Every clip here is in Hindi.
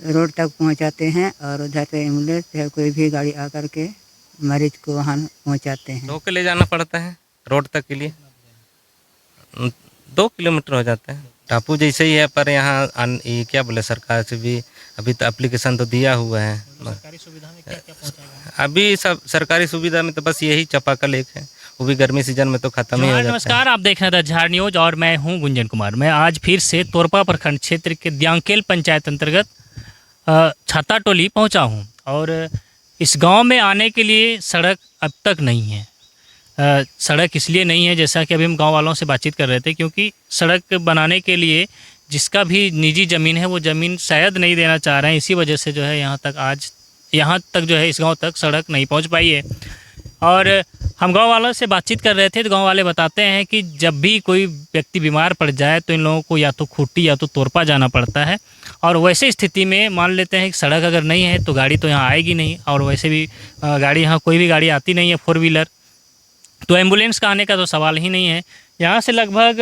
रोड तक पहुंचाते हैं और उधर से एम्बुलेंस या कोई भी गाड़ी आकर के मरीज को वहाँ पहुंचाते हैं। ढो के ले जाना पड़ता है रोड तक के लिए। 2 किलोमीटर हो जाता है। टापू जैसे ही है, पर यहाँ ये क्या बोले, सरकार से भी अभी तो एप्लीकेशन तो दिया हुआ है। सरकारी सुविधा में क्या क्या पहुंचाया गया? अभी सब सरकारी सुविधा में तो बस यही चापाकल एक है, वो भी गर्मी सीजन में तो खत्म ही हो जाता है। नमस्कार, आप देख रहे हैं द झाड़ न्यूज और मैं हूं गुंजन कुमार। मैं आज फिर से तोरपा प्रखंड क्षेत्र के द्यांकेल पंचायत अंतर्गत छाता टोली पहुंचा हूं और इस गांव में आने के लिए सड़क अब तक नहीं है। सड़क इसलिए नहीं है, जैसा कि अभी हम गांव वालों से बातचीत कर रहे थे, क्योंकि सड़क बनाने के लिए जिसका भी निजी ज़मीन है वो ज़मीन शायद नहीं देना चाह रहे हैं। इसी वजह से जो है यहाँ तक जो है इस गांव तक सड़क नहीं पहुंच पाई है। और हम गांव वालों से बातचीत कर रहे थे तो गांव वाले बताते हैं कि जब भी कोई व्यक्ति बीमार पड़ जाए तो इन लोगों को या तो खूंटी या तो तोरपा जाना पड़ता है। और वैसे स्थिति में मान लेते हैं कि सड़क अगर नहीं है तो गाड़ी तो यहाँ आएगी नहीं, और वैसे भी गाड़ी यहाँ कोई भी गाड़ी आती नहीं है, 4 व्हीलर, तो एम्बुलेंस का आने का तो सवाल ही नहीं है। यहाँ से लगभग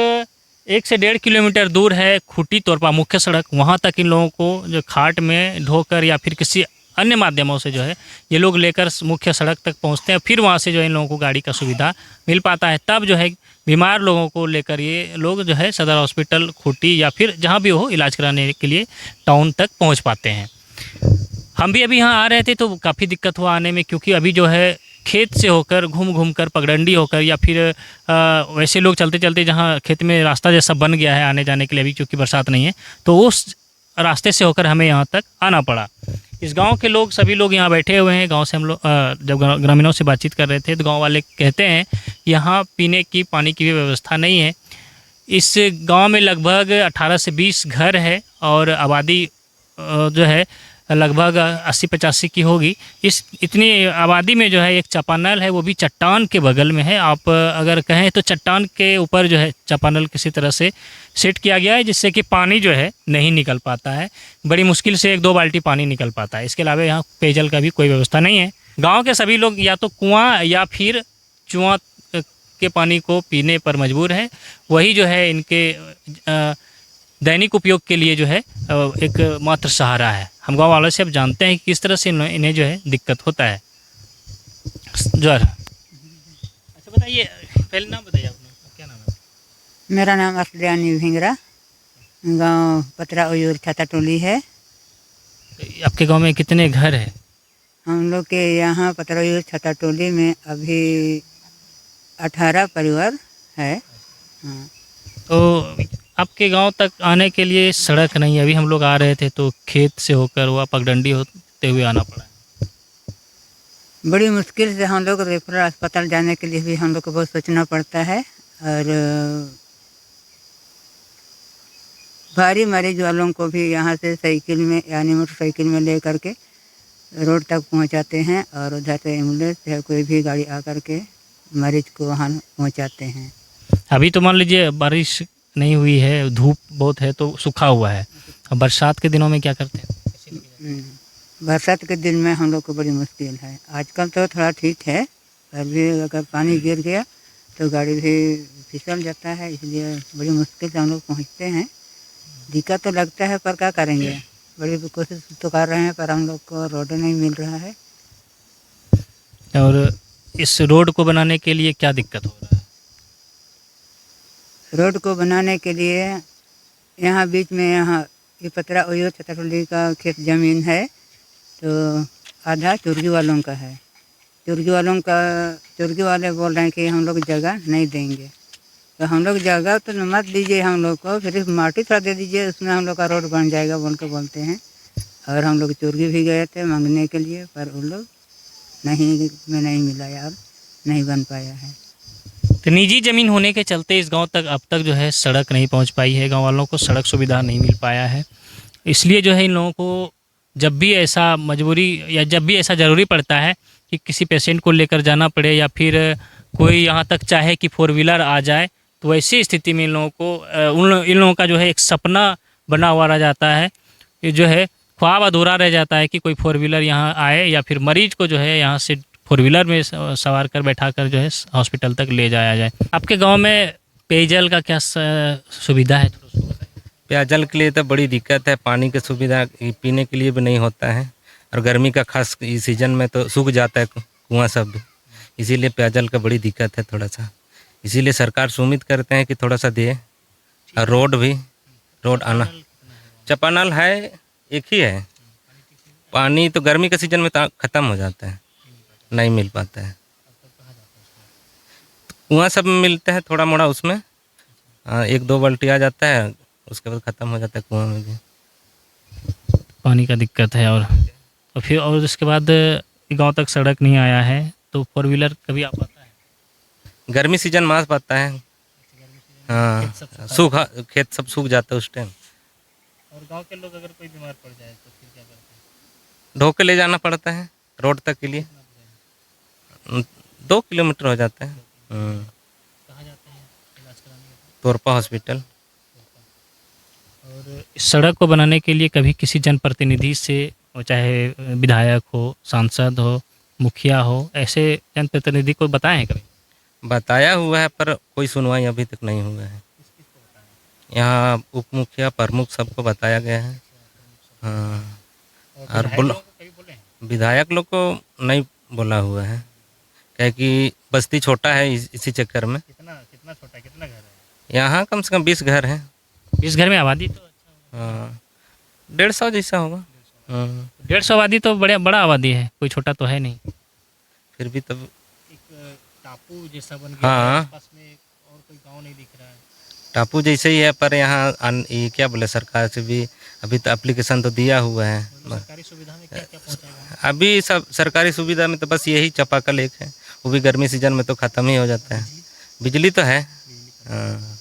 1 से 1.5 किलोमीटर दूर है खूंटी तोरपा मुख्य सड़क। वहाँ तक इन लोगों को जो खाट में ढोकर या फिर किसी अन्य माध्यमों से जो है ये लोग लेकर मुख्य सड़क तक पहुँचते हैं। फिर वहाँ से जो है इन लोगों को गाड़ी का सुविधा मिल पाता है। तब जो है बीमार लोगों को लेकर ये लोग जो है सदर हॉस्पिटल खूंटी या फिर जहाँ भी हो इलाज कराने के लिए टाउन तक पहुँच पाते हैं। हम भी अभी यहाँ आ रहे थे तो काफ़ी दिक्कत हुआ आने में, क्योंकि अभी जो है खेत से होकर घूम कर पगडंडी होकर या फिर वैसे लोग चलते चलते जहाँ खेत में रास्ता जैसा बन गया है आने जाने के लिए, अभी क्योंकि बरसात नहीं है, तो उस रास्ते से होकर हमें यहाँ तक आना पड़ा। इस गांव के लोग सभी लोग यहाँ बैठे हुए हैं। गांव से हम लोग जब ग्रामीणों से बातचीत कर रहे थे तो गांव वाले कहते हैं यहाँ पीने की पानी की भी व्यवस्था नहीं है। इस गांव में लगभग 18 से 20 घर है और आबादी जो है लगभग 80-85 की होगी। इस इतनी आबादी में जो है एक चापानल है, वो भी चट्टान के बगल में है। आप अगर कहें तो चट्टान के ऊपर जो है चापानल किसी तरह से सेट किया गया है, जिससे कि पानी जो है नहीं निकल पाता है। बड़ी मुश्किल से 1-2 बाल्टी पानी निकल पाता है। इसके अलावा यहाँ पेयजल का भी कोई व्यवस्था नहीं है। गाँव के सभी लोग या तो कुआँ या फिर चुआँ के पानी को पीने पर मजबूर हैं। वही जो है इनके दैनिक उपयोग के लिए जो है एक मात्र सहारा है। हम गाँव वालों से अब जानते हैं कि किस तरह से इन्हें जो है दिक्कत होता है। जोर अच्छा बताइए, पहले नाम बताइए अपना, क्या नाम है? मेरा नाम असलियानी भिंगरा, गांव पतरा उयूर छाता टोली है। तो आपके गांव में कितने घर हैं? हम लोग के यहाँ पतरा उयूर छाता टोली में अभी 18 परिवार है। हाँ। तो आपके गांव तक आने के लिए सड़क नहीं है। अभी हम लोग आ रहे थे तो खेत से होकर वह पगडंडी होते हुए आना पड़ा। बड़ी मुश्किल से हम लोग रेफरल अस्पताल जाने के लिए भी हम लोग को बहुत सोचना पड़ता है। और भारी मरीज वालों को भी यहाँ से साइकिल में यानी मोटरसाइकिल में ले करके रोड तक पहुँचाते हैं और उधर से एम्बुलेंस या कोई भी गाड़ी आकर के मरीज को वहाँ पहुँचाते हैं। अभी तो मान लीजिए बारिश नहीं हुई है, धूप बहुत है तो सूखा हुआ है। अब बरसात के दिनों में क्या करते हैं? बरसात के दिन में हम लोग को बड़ी मुश्किल है। आजकल तो थोड़ा ठीक है, पर भी अगर पानी गिर गया तो गाड़ी भी फिसल जाता है, इसलिए बड़ी मुश्किल से हम लोग पहुँचते हैं। दिक्कत तो लगता है, पर क्या करेंगे, बड़ी कोशिश तो कर रहे हैं, पर हम लोग को रोड नहीं मिल रहा है। और इस रोड को बनाने के लिए क्या दिक्कत हो रहा है? रोड को बनाने के लिए यहाँ बीच में यहाँ ये पतरा उयूर छाता टोली का खेत ज़मीन है, तो आधा चुर्गी वालों का है। चुर्गी वाले बोल रहे हैं कि हम लोग जगह नहीं देंगे। तो हम लोग जगह तो मत दीजिए हम लोग को, फिर माटी थोड़ा दे दीजिए, उसमें हम लोग का रोड बन जाएगा बोलते हैं। और हम लोग चुर्गी भी गए थे मांगने के लिए, पर उन लोग नहीं मिला यार, नहीं बन पाया है। तो निजी ज़मीन होने के चलते इस गांव तक अब तक जो है सड़क नहीं पहुंच पाई है। गांव वालों को सड़क सुविधा नहीं मिल पाया है। इसलिए जो है इन लोगों को जब भी ऐसा मजबूरी या जब भी ऐसा ज़रूरी पड़ता है कि किसी पेशेंट को लेकर जाना पड़े या फिर कोई यहाँ तक चाहे कि 4 व्हीलर आ जाए, तो ऐसी स्थिति में इन लोगों को इन लोगों का जो है एक सपना बना हुआ रह जाता है। ये जो है ख्वाब अधूरा रह जाता है कि कोई 4 व्हीलर यहाँ आए या फिर मरीज को जो है यहाँ से 4 व्हीलर में सवार कर बैठा कर जो है हॉस्पिटल तक ले जाया जाए। आपके गांव में पेयजल का क्या सुविधा है? पेयजल के लिए तो बड़ी दिक्कत है, पानी की सुविधा पीने के लिए भी नहीं होता है, और गर्मी का खास इस सीजन में तो सूख जाता है कुआं सब, इसीलिए पेयजल का बड़ी दिक्कत है थोड़ा सा। इसीलिए सरकार से उम्मीद करते हैं कि थोड़ा सा दे, और रोड आना। चापानल है, एक ही है। पानी तो गर्मी के सीजन में ख़त्म हो जाता है, नहीं मिल पाता है। कुआं सब में मिलता है थोड़ा मोड़ा, उसमें 1-2 बाल्टी आ जाता है, उसके बाद ख़त्म हो जाता है कुआं में भी। पानी का दिक्कत है। और फिर और उसके बाद गांव तक सड़क नहीं आया है, तो 4 व्हीलर कभी आ पाता है? गर्मी सीजन में आ पाता है। हाँ, सूखा खेत सब सूख जाता है उस टाइम। और गांव के लोग अगर कोई बीमार पड़ जाए तो फिर क्या करते हैं? ढो के ले जाना पड़ता है रोड तक के लिए। 2 किलोमीटर हो जाता है। कहाँ जाते हैं इलाज कराने के लिए? तोरपा हॉस्पिटल। और इस सड़क को बनाने के लिए कभी किसी जनप्रतिनिधि से, चाहे विधायक हो, सांसद हो, मुखिया हो, ऐसे जनप्रतिनिधि को बताए हैं कभी? बताया हुआ है पर कोई सुनवाई अभी तक नहीं हुआ है। यहाँ उप मुखिया प्रमुख सबको बताया गया है। हाँ, और विधायक लोग को नहीं बोला हुआ है, क्या कि बस्ती छोटा है, इसी चक्कर में। कितना छोटा है, कितना घर है? यहाँ कम से कम 20 घर हैं। 20 घर में आबादी तो अच्छा होगा। हाँ, 150 जैसा होगा। 150 आबादी तो बड़ा आबादी है, कोई छोटा तो है नहीं। फिर भी तब एक टापू जैसा बन गया है, आसपास में और कोई गांव नहीं दिख रहा है। टापू जैसे ही है, पर यहाँ ये क्या बोले, सरकार से भी अभी तो एप्लीकेशन तो दिया हुआ है। सरकारी सुविधा में क्या क्या पहुंचाएगा? अभी सब सरकारी सुविधा में तो बस यही चापाकल एक है, वो भी गर्मी सीजन में तो ख़त्म ही हो जाता है। बिजली तो है। हाँ,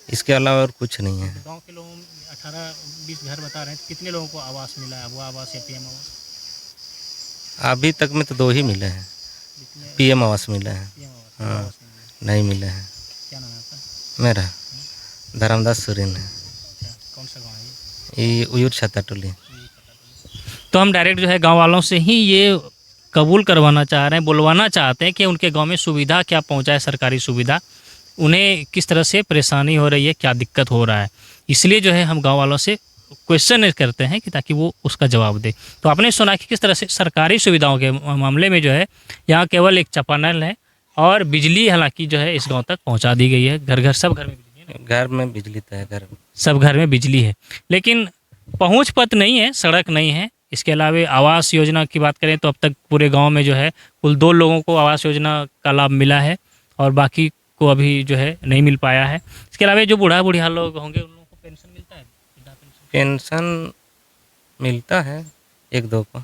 इसके अलावा और कुछ नहीं है। गांव के लोगों 18-20 घर बता रहे हैं, तो कितने लोगों को आवास मिला है? वो आवास या पीएम आवास? अभी तक में तो 2 ही मिले हैं। पीएम आवास मिला है। हाँ, नहीं मिला है। क्या नाम है आपका? मेरा धर्मदास सुरेन है। कौन सा गाँव है ये उयूर छाता टोली। तो हम डायरेक्ट जो है गांव वालों से ही ये कबूल करवाना चाह रहे हैं, बुलवाना चाहते हैं कि उनके गांव में सुविधा क्या पहुंचाए, सरकारी सुविधा, उन्हें किस तरह से परेशानी हो रही है, क्या दिक्कत हो रहा है। इसलिए जो है हम गांव वालों से क्वेश्चन करते हैं कि ताकि वो उसका जवाब दे। तो आपने सुना कि किस तरह से सरकारी सुविधाओं के मामले में जो है यहाँ केवल एक चापानल है, और बिजली हालांकि जो है इस गाँव तक पहुँचा दी गई है। घर सब घर में बिजली है। घर में बिजली तो है, घर में सब घर में बिजली है, लेकिन पहुँच पथ नहीं है, सड़क नहीं है। इसके अलावा आवास योजना की बात करें तो अब तक पूरे गांव में जो है कुल 2 लोगों को आवास योजना का लाभ मिला है, और बाकी को अभी जो है नहीं मिल पाया है। इसके अलावा जो बूढ़ा लोग होंगे उन लोगों को पेंशन मिलता है? पेंशन मिलता है 1-2 को।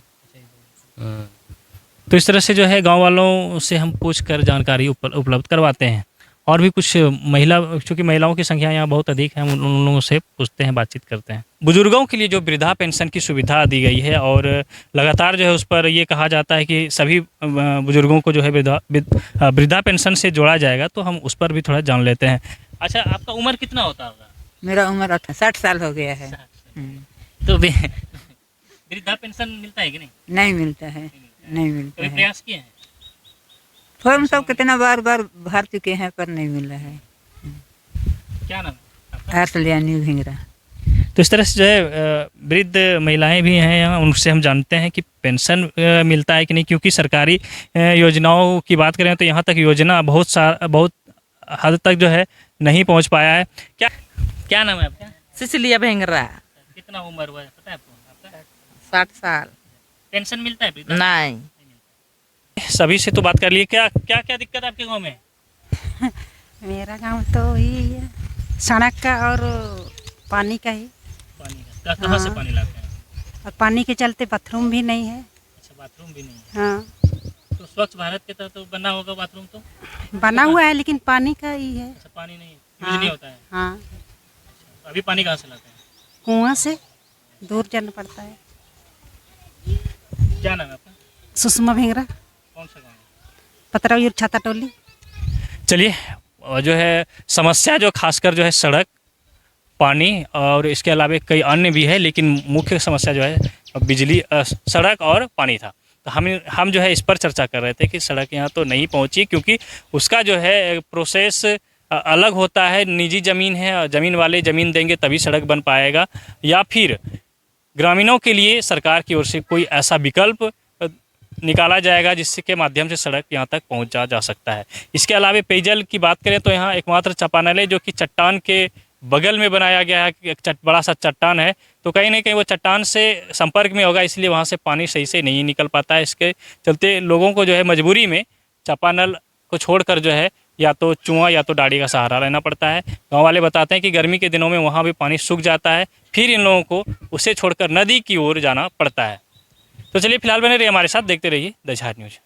तो इस तरह से जो है गांव वालों से हम पूछ कर जानकारी उपलब्ध करवाते हैं। और भी कुछ चूँकि महिलाओं की संख्या यहाँ बहुत अधिक है, उन लोगों से पूछते हैं, बातचीत करते हैं। बुजुर्गों के लिए जो वृद्धा पेंशन की सुविधा दी गई है, और लगातार जो है उस पर ये कहा जाता है कि सभी बुजुर्गों को जो है वृद्धा पेंशन से जोड़ा जाएगा, तो हम उस पर भी थोड़ा जान लेते हैं। अच्छा, आपका उम्र कितना होता होगा? मेरा उम्र 60 साल हो गया है। तो वृद्धा पेंशन मिलता है कि नहीं? नहीं मिलता है, नहीं मिलता है। प्रयास किए हैं? फॉर्म सब कितना बार भर चुके हैं पर नहीं मिला है। क्या नाम है? आर्सलियानी भिंगरा। तो इस तरह से जो है वृद्ध महिलाएं भी हैं यहाँ, उनसे हम जानते हैं कि पेंशन मिलता है कि नहीं, क्योंकि सरकारी योजनाओं की बात करें तो यहाँ तक योजना बहुत हद तक जो है नहीं पहुँच पाया है। क्या नाम है आपका? सिसिलिया भेंगरा। कितना उम्र हुआ है पता है आपको? 60 साल। पेंशन मिलता है? नहीं। सभी से तो बात कर लिए। क्या दिक्कत है आपके गांव में? मेरा गांव तो यही है, सड़क का और पानी का ही। पानी का कहाँ से पानी लाते हैं? और पानी के चलते बाथरूम भी नहीं है। अच्छा, बाथरूम भी नहीं है। हाँ, तो स्वच्छ भारत के तहत तो बना होगा बाथरूम? तो बना हुआ है लेकिन पानी का ही है। अच्छा, पानी नहीं, यूज नहीं होता है। हाँ, तो अभी पानी कहाँ से लाते हैं? कुआं से दूर जाना पड़ता है। क्या नाम है आपका? सुषमा भिंगरा। कौन सा गाँव है? पतराउर छाता टोली। चलिए, जो है समस्या जो खासकर जो है सड़क, पानी और इसके अलावा कई अन्य भी है, लेकिन मुख्य समस्या जो है बिजली, सड़क और पानी था। तो हम जो है इस पर चर्चा कर रहे थे कि सड़क यहाँ तो नहीं पहुँची, क्योंकि उसका जो है प्रोसेस अलग होता है, निजी ज़मीन है और ज़मीन वाले ज़मीन देंगे तभी सड़क बन पाएगा, या फिर ग्रामीणों के लिए सरकार की ओर से कोई ऐसा विकल्प निकाला जाएगा जिसके माध्यम से सड़क यहाँ तक पहुँचा जा सकता है। इसके अलावा पेयजल की बात करें तो यहाँ एकमात्र चापानल है जो कि चट्टान के बगल में बनाया गया है। एक बड़ा सा चट्टान है, तो कहीं ना कहीं वो चट्टान से संपर्क में होगा, इसलिए वहाँ से पानी सही से नहीं निकल पाता है। इसके चलते लोगों को जो है मजबूरी में चापानल को छोड़कर जो है या तो चुआं या तो डाड़ी का सहारा लेना पड़ता है। गांव वाले बताते हैं कि गर्मी के दिनों में वहाँ भी पानी सूख जाता है, फिर इन लोगों को उसे छोड़कर नदी की ओर जाना पड़ता है। तो चलिए फिलहाल बने रहिए हमारे साथ, देखते रहिए द झार न्यूज़।